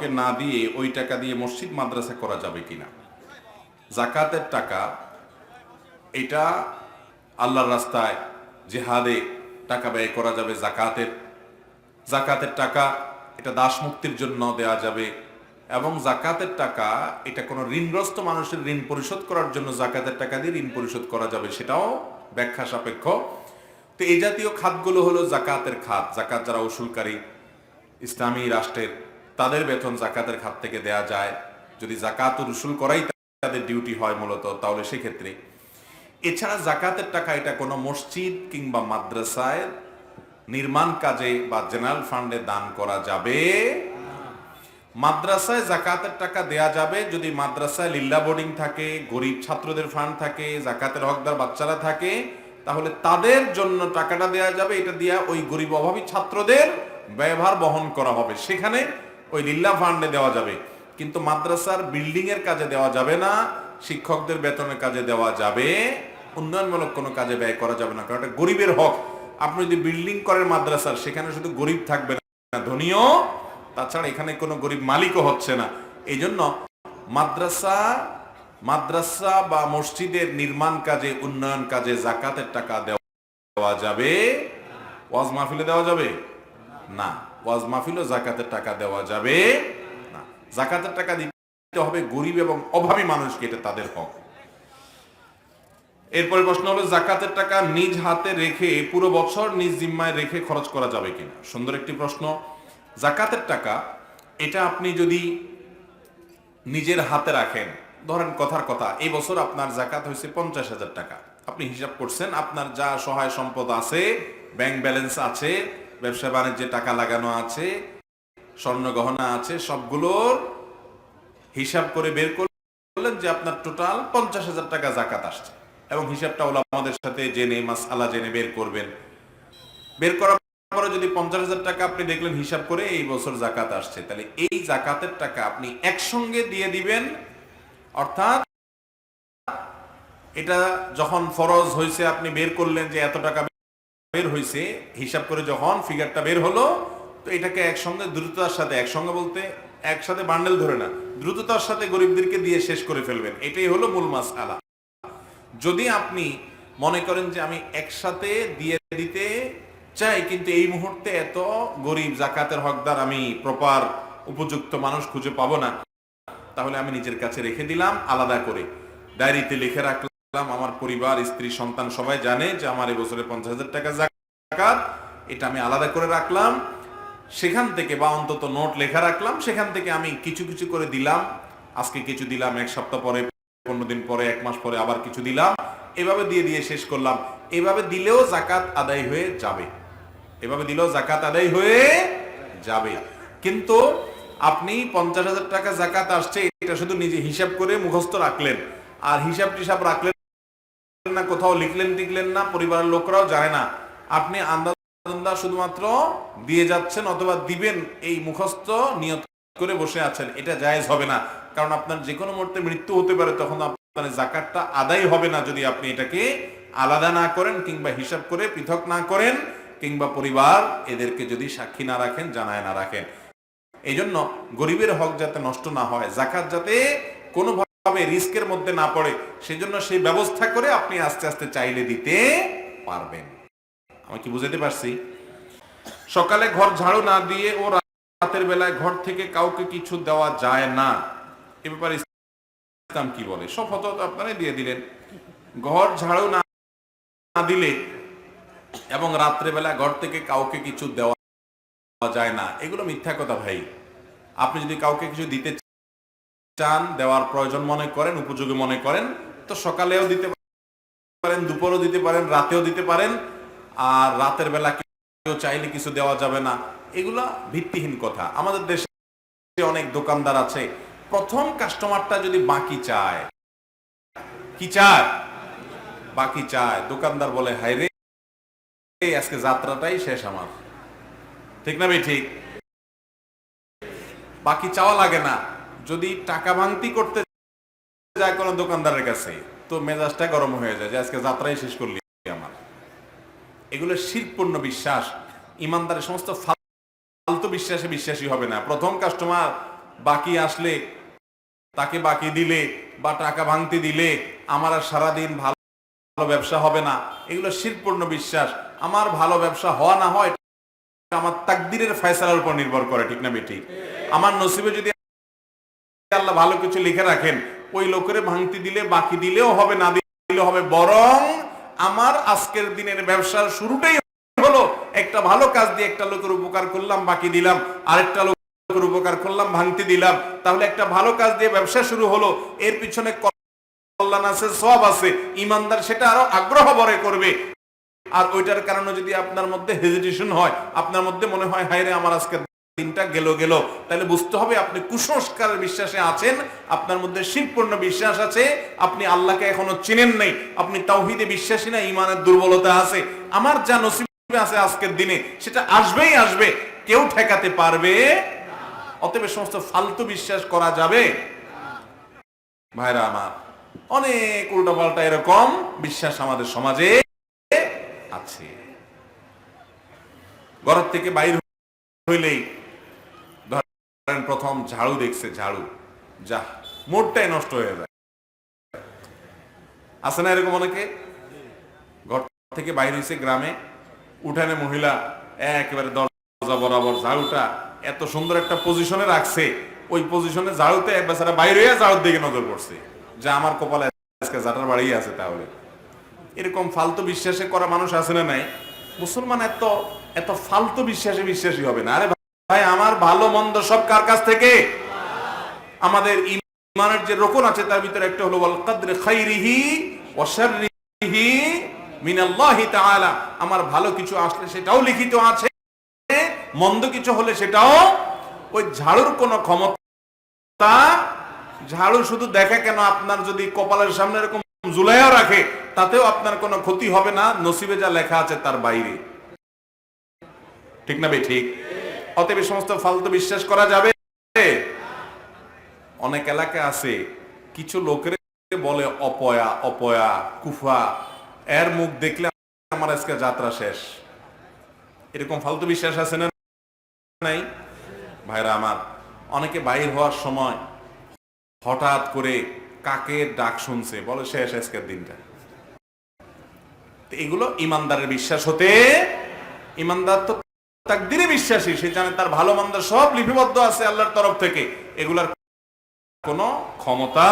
কাউকে না দিয়ে ওই টাকা দিয়ে মসজিদ মাদ্রাসা করা যাবে কিনা? জাকাতের টাকা এটা আল্লাহর রাস্তায় জিহাদে টাকা ব্যয় করা যাবে। জাকাতের টাকা এটা দাস মুক্তির জন্য দেওয়া যাবে, এবং জাকাতের টাকা এটা কোনো ঋণগ্রস্ত মানুষের ঋণ পরিশোধ করার জন্য জাকাতের টাকা দিয়ে ঋণ পরিশোধ করা যাবে, সেটাও ব্যাখ্যা সাপেক্ষ। তো এই জাতীয় খাতগুলো হলো জাকাতের খাত। জাকাত যারা উসুলকারী ইসলামী রাষ্ট্রের, তাদের বেতন জাকাতের খাত থেকে দেয়া যায়। যদি জাকাত উসুল করাই তাদের ডিউটি হয় মূলত, তাহলে সেক্ষেত্রে। এছাড়া জাকাতের টাকা এটা কোনো মসজিদ কিংবা মাদ্রাসায় নির্মাণ কাজে বা জেনারেল ফান্ডে দান করা যাবে। মাদ্রাসায় জাকাতের টাকা দেয়া যাবে যদি মাদ্রাসায় লিল্লা বোর্ডিং থাকে, গরিব ছাত্রদের ফান্ড থাকে, জাকাতের হকদার বাচ্চারা থাকে, তাহলে তাদের জন্য টাকাটা দেয়া যাবে। এটা দিয়া ওই গরিব অভাবী ছাত্রদের ব্যয়ভার বহন করা হবে, সেখানে ওই লিল্লা ফান্ডে দেওয়া যাবে। কিন্তু মাদ্রাসার বিল্ডিং এর কাজে দেওয়া যাবে না, শিক্ষকদের বেতনের কাজে দেওয়া যাবে, উন্নয়নমূলক কোনো কাজে ব্যয় করা যাবে না, কারণ এটা গরিবের হক। আপনি যদি বিল্ডিং করেন মাদ্রাসার, সেখানে শুধু গরিব থাকবে না, ধনীও, তাছাড়া এখানে কোনো গরিব মালিকও হচ্ছে না। এই জন্য মাদ্রাসা বা মসজিদের নির্মাণ কাজে, উন্নয়ন কাজে জাকাতের টাকা দেওয়া যাবে। ওয়াজ মাহফিলে দেওয়া যাবে না, ওয়াজ মাহফিলও জাকাতের টাকা দেওয়া যাবে না। জাকাতের টাকা দিতে হবে গরিব এবং অভাবী মানুষকে, এটা তাদের হক। এরপরে প্রশ্ন হলো, জাকাতের টাকা নিজ হাতে রেখে পুরো বছর নিজ জিম্মায় রেখে খরচ করা যাবে কিনা? সুন্দর একটি প্রশ্ন। জাকাতের টাকা এটা আপনি যদি নিজের হাতে রাখেন, ধরেন কথার কথা এই বছর আপনার জাকাত হয়েছে 50,000 টাকা, আপনি হিসাব করছেন আপনার যা সহায় সম্পদ আছে, ব্যাংক ব্যালেন্স আছে, ব্যবসা বাণিজ্যে টাকা লাগানো আছে, স্বর্ণ গহনা আছে, সবগুলোর হিসাব করে বের করলেন যে আপনার টোটাল 50,000 টাকা জাকাত আসছে, এবং হিসাবটা ওলামাদের সাথে জেনে মাসআলা জেনে বের করবেন। বের করার পরে যদি 50,000 টাকা আপনি দেখলেন হিসাব করে এই বছর জাকাত আসছে, তাহলে এই জাকাতের টাকা আপনি একসঙ্গে দিয়ে দিবেন। অর্থাৎ এটা যখন ফরজ হয়েছে আপনি বের করলেন যে এত টাকা বের হয়েছে, হিসাব করে যখন ফিগারটা বের হলো, তো এটাকে একসঙ্গে দ্রুততার সাথে, একসঙ্গে বলতে একসাথে বান্ডেল ধরে না, দ্রুততার সাথে গরিবদেরকে দিয়ে শেষ করে ফেলবেন। এটাই হলো মূল মাসআলা। যদি আপনি মনে করেন যে আমি একসাথে দিয়ে দিতে চাই, কিন্তু এই মুহূর্তে এত গরিব জাকাতের হকদার আমি প্রপার উপযুক্ত মানুষ খুঁজে পাবো না, তাহলে আমি নিজের কাছে রেখে দিলাম আলাদা করে, ডায়েরিতে লিখে রাখলাম। আমার পরিবার, স্ত্রী, সন্তান সবাই জানে যে আমার এই বছরে 50,000 টাকা জাকাত, এটা আমি আলাদা করে রাখলাম। সেখান থেকে, বা অন্তত নোট লেখা রাখলাম, সেখান থেকে আমি কিছু কিছু করে দিলাম। আজকে কিছু দিলাম, এক সপ্তাহ পরে, 15 দিন পরে, 1 মাস পরে আবার কিছু দিলাম, এভাবে দিয়ে দিয়ে শেষ করলাম। এভাবে দিলেও জাকাত আদায় হয়ে যাবে, এভাবে দিলেও জাকাত আদায় হয়ে যাবে। কিন্তু আপনি 50,000 টাকা জাকাত আসছে, এটা শুধু নিজে হিসাব করে মুখস্থ রাখলেন, আর হিসাব টিসাব রাখলেন না, কোথাও লিখলেন টিকলেন না, পরিবারের লোকরাও জানে না, আপনি আন্দাজ শুধুমাত্র দিয়ে যাচ্ছেন অথবা দিবেন এই মুখস্থ নিয়ত করে বসে আছেন, এটা জায়েজ হবে না। কারণ আপনার যে কোনো মুহূর্তে মৃত্যু হতে পারে, তখন আপনার জাকাতটা আদায় হবে না যদি আপনি এটাকে আলাদা না করেন, কিংবা হিসাব করে পৃথক না করেন, কিংবা পরিবার এদেরকে যদি সাক্ষী না রাখেন, জানায় না রাখেন। এই জন্য গরিবের হক যাতে নষ্ট না হয়, জাকাত যাতে কোনোভাবে রিস্কের মধ্যে না পড়ে, সেজন্য সেই ব্যবস্থা করে আপনি আস্তে আস্তে চাইলে দিতে পারবেন। আমি কি বুঝাতে পারছি? সকালে ঘর ঝাড়ু না দিয়ে ও রাতের বেলায় ঘর থেকে কাউকে কিছু দেওয়া যায় না, এ ব্যাপারে ইসলাম কি বলে? সব ফতোয়া আপনারাই দিয়ে দিলেন। ঘর ঝাড়ু না দিলে এবং রাত্রে বেলা ঘর থেকে কাউকে কিছু দেওয়া যায় না, এগুলো মিথ্যা কথা ভাই। আপনি যদি কাউকে কিছু দিতে চান, দেওয়ার প্রয়োজন মনে করেন, উপযোগী মনে করেন, তো সকালেও দিতে পারেন, দুপুরেও দিতে পারেন, রাতেও দিতে পারেন। আর রাতের বেলা কেউ চাইলে কিছু দেওয়া যাবে না, এগুলা ভিত্তিহীন কথা। আমাদের দেশে অনেক দোকানদার আছে, প্রথম কাস্টমারটা যদি বাকি চায়, কি চায়? বাকি চায়। দোকানদার বলে, হায় রে, আজকে যাত্রাটাই শেষ আমার। ঠিক না ভাই? ঠিক। বাকি চাওয়া লাগে না। যদি টাকা ভাঙতি করতে যায় কোন দোকানদারের কাছে, তো মেজাজটা গরম হয়ে যায় যে আজকে যাত্রাই শেষ করলি আমার। এগুলো শিরকপূর্ণ বিশ্বাস। ইমানদারের সমস্ত ফালতু বিশ্বাসে বিশ্বাসী হবে না। প্রথম কাস্টমার বাকি আসলে তাকে বাকি দিলে বা টাকা ভাঙতে দিলে আমার আর সারাদিন ভালো ব্যবসা হবে না, এগুলো শিরপূর্ণ বিশ্বাস। আমার ভালো ব্যবসা হওয়া না হয় আমার তাকদীরের ফয়সালার উপর নির্ভর করে, ঠিক না বেঠিক? আমার নসিবে যদি আল্লাহ ভালো কিছু লিখে রাখেন, ওই লোকের ভাঙতি দিলে বাকি দিলেও হবে, না দিলেও হবে, বরং আমার আজকের দিনের ব্যবসার শুরুটাই হলো একটা ভালো কাজ দিয়ে একটা লোকের উপকার করলাম, বাকি দিলাম, আরেকটা লোকের উপকার করলাম, ভাঙতি দিলাম। তাহলে একটা ভালো কাজ দিয়ে ব্যবসা শুরু হলো, এর পিছনে কল্যাণ আছে, সওয়াব আছে, ইমানদার সেটা আরো আগ্রহ ভরে করবে। আর ওইটার কারণে যদি আপনার মধ্যে হেজিটেশন হয়, আপনার মধ্যে মনে হয় হায় রে আমার আজকে দিনটা গেল, তাহলে বুঝতে হবে আপনি কুসংস্কারের বিশ্বাসে আছেন, আপনার মধ্যে শিরকপূর্ণ বিশ্বাস আছে, আপনি আল্লাহকে এখনো চিনেন নাই, আপনি তাওহীদে বিশ্বাসী না, ঈমানের দুর্বলতা আছে। আমার যা নসিবে আছে আজকের দিনে সেটা আসবেই আসবে, কেউ ঠেকাতে পারবে না। অতএব সমস্ত ফালতু বিশ্বাস করা যাবে ভাইরা আমার। অনেক উল্টাপাল্টা এরকম বিশ্বাস আমাদের সমাজে আছে। ঘর থেকে বাইরে হইলেই ধরেন প্রথম ঝাড়ু দেখছে, ঝাড়ু যা মোটটাই নষ্ট হয়ে যায়, আছে না এরকম অনেকে? ঘর থেকে বাইরে হয়েছে গ্রামে, উঠানে মহিলা একেবারে দরজা বরাবর ঝাড়ুটা এত সুন্দর একটা পজিশনে রাখছে, ওই পজিশনে ঝাড়ুতে বেচারা বাইরে হয়ে ঝাড়ুর দিকে নজর পড়ছে, যা আমার কপালে আজকে জাটার বাড়ি আছে। তাহলে এরকম ফালতু বিশ্বাসে করা মানুষ আছে না নাই? মুসলমান এত এত ফালতু বিশ্বাসে বিশ্বাসী হবে না। আরে ভাই, আমার ভালো মন্দ সব কার কাছ থেকে? আমাদের ঈমানের যে রকন আছে তার ভিতরে একটা হলো ওয়াল কদরি খাইরিহি ওয়া শাররিহি মিনাল্লাহি তাআলা। আমার ভালো কিছু আসলে সেটাও লিখিত আছে, মন্দ কিছু হলে সেটাও। ওই ঝাড়ুর কোনো ক্ষমতা, ঝাড়ু শুধু দেখে কেন, আপনার যদি কপালের সামনে এরকম ঝুলাইয়া রাখে তাতেও আপনার কোনো ক্ষতি হবে না, নসিবে যা লেখা আছে তার বাইরে, ঠিক না ভাই? ঠিক। অতএব সমস্ত ফালতু বিশ্বাস করা যাবে। অনেক এলাকা আছে কিছু লোকের বলে অপয়া অপয়া কুফা, এর মুখ দেখলে আমার আজকে যাত্রা শেষ, এরকম ফালতু বিশ্বাস আছে না নাই ভাইরা আমার? অনেকে বাইর হওয়ার সময় হঠাৎ করে কাকের ডাক শুনছে, বলে শেষ আজকের দিনটা। এগুলো ইমানদারের বিশ্বাস হতে, ইমানদার তো তাকদীরে বিশ্বাসী, সে জানে তার ভালো মন্দ সব লিপিবদ্ধ আছে আল্লাহর তরফ থেকে, এগুলার কোনো ক্ষমতা